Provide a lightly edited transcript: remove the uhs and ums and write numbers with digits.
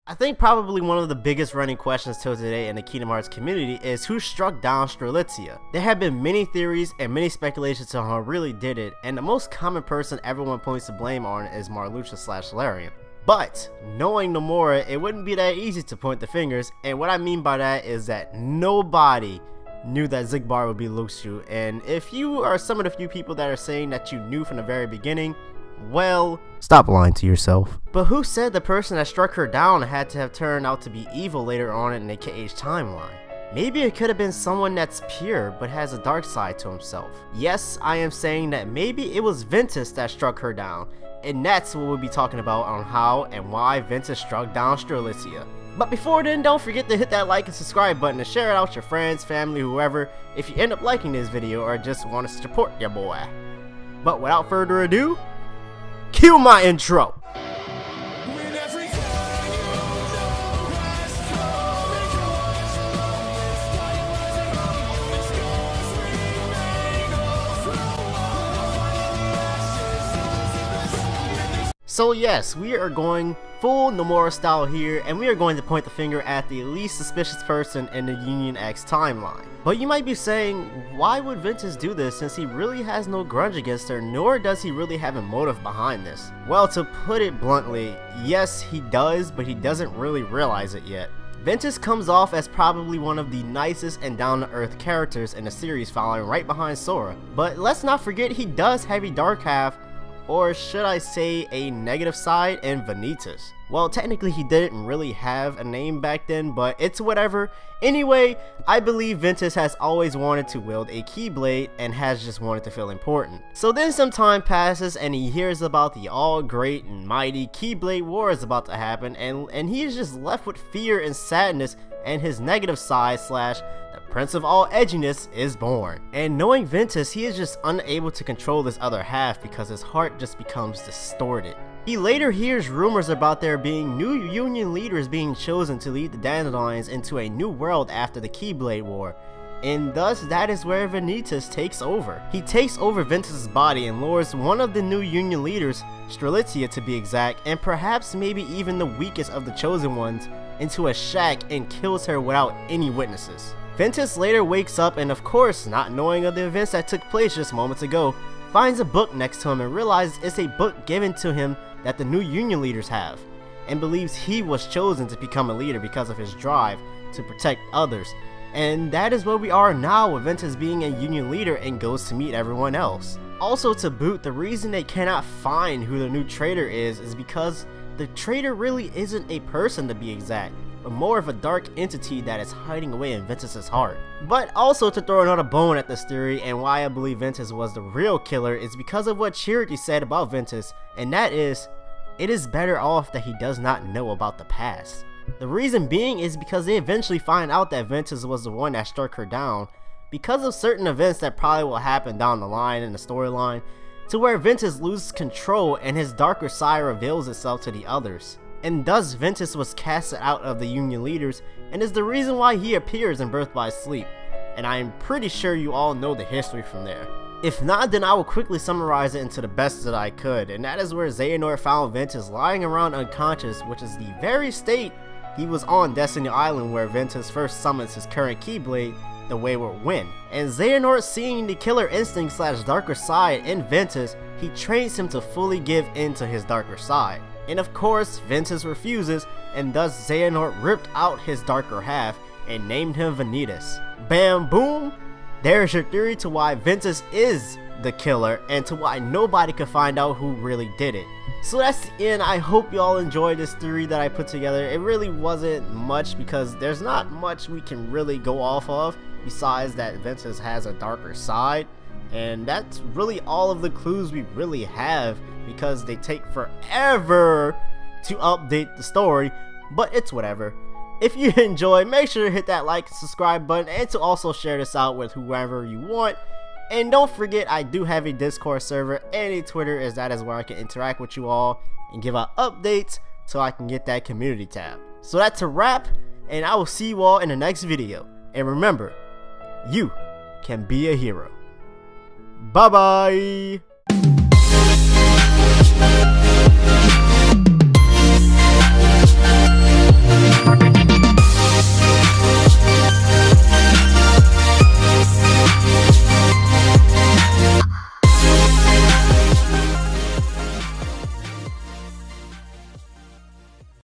I think probably one of the biggest running questions till today in the Kingdom Hearts community is who struck down Strelitzia. There have been many theories and many speculations on who really did it, and the most common person everyone points to blame on is Marluxia/Larian. But, knowing Nomura, it wouldn't be that easy to point the fingers, and what I mean by that is that nobody knew that Xigbar would be Luxu, and if you are some of the few people that are saying that you knew from the very beginning, well, stop lying to yourself. But who said the person that struck her down had to have turned out to be evil later on in the KH timeline? Maybe it could have been someone that's pure but has a dark side to himself. Yes, I am saying that maybe it was Ventus that struck her down, and that's what we'll be talking about on how and why Ventus struck down Strelitzia. But before then, don't forget to hit that like and subscribe button and share it out with your friends, family, whoever, if you end up liking this video or just want to support your boy. But without further ado, cue my intro. So yes, we are going full Nomura style here, and we are going to point the finger at the least suspicious person in the Union X timeline. But you might be saying, why would Ventus do this since he really has no grudge against her, nor does he really have a motive behind this? Well, to put it bluntly, yes he does, but he doesn't really realize it yet. Ventus comes off as probably one of the nicest and down-to-earth characters in the series, following right behind Sora. But let's not forget he does have a dark half, or should I say a negative side, in Ventus. Well, technically he didn't really have a name back then, but it's whatever. Anyway, I believe Ventus has always wanted to wield a Keyblade and has just wanted to feel important. So then some time passes and he hears about the all great and mighty Keyblade War is about to happen, and he is just left with fear and sadness, and his negative side slash the Prince of all edginess is born. And knowing Ventus, he is just unable to control this other half because his heart just becomes distorted. He later hears rumors about there being new Union leaders being chosen to lead the Dandelions into a new world after the Keyblade War, and thus that is where Ventus takes over. He takes over Ventus's body and lures one of the new Union leaders, Strelitzia to be exact, and perhaps maybe even the weakest of the chosen ones, into a shack and kills her without any witnesses. Ventus later wakes up and, of course, not knowing of the events that took place just moments ago, finds a book next to him and realizes it's a book given to him that the new Union leaders have, and believes he was chosen to become a leader because of his drive to protect others. And that is where we are now, with Ventus being a Union leader and goes to meet everyone else. Also to boot, the reason they cannot find who the new traitor is because the traitor really isn't a person to be exact, but more of a dark entity that is hiding away in Ventus's heart. But also to throw another bone at this theory and why I believe Ventus was the real killer is because of what Charity said about Ventus, and that is, it is better off that he does not know about the past. The reason being is because they eventually find out that Ventus was the one that struck her down because of certain events that probably will happen down the line in the storyline, to where Ventus loses control and his darker side reveals itself to the others. And thus Ventus was casted out of the Union leaders and is the reason why he appears in Birth by Sleep, and I am pretty sure you all know the history from there. If not, then I will quickly summarize it into the best that I could, and that is where Xehanort found Ventus lying around unconscious, which is the very state he was on Destiny Island where Ventus first summons his current Keyblade, the Wayward Wind. And Xehanort, seeing the killer instinct slash darker side in Ventus, he trains him to fully give in to his darker side. And of course, Ventus refuses, and thus Xehanort ripped out his darker half and named him Ventus. Bam boom! There's your theory to why Ventus is the killer and to why nobody could find out who really did it. So that's the end. I hope you all enjoyed this theory that I put together. It really wasn't much because there's not much we can really go off of besides that Ventus has a darker side, and that's really all of the clues we really have because they take forever to update the story, but it's whatever. If you enjoyed, make sure to hit that like and subscribe button, and to also share this out with whoever you want. And don't forget, I do have a Discord server and a Twitter, as that is where I can interact with you all and give out updates so I can get that community tab. So that's a wrap, and I will see you all in the next video. And remember, you can be a hero. Bye bye.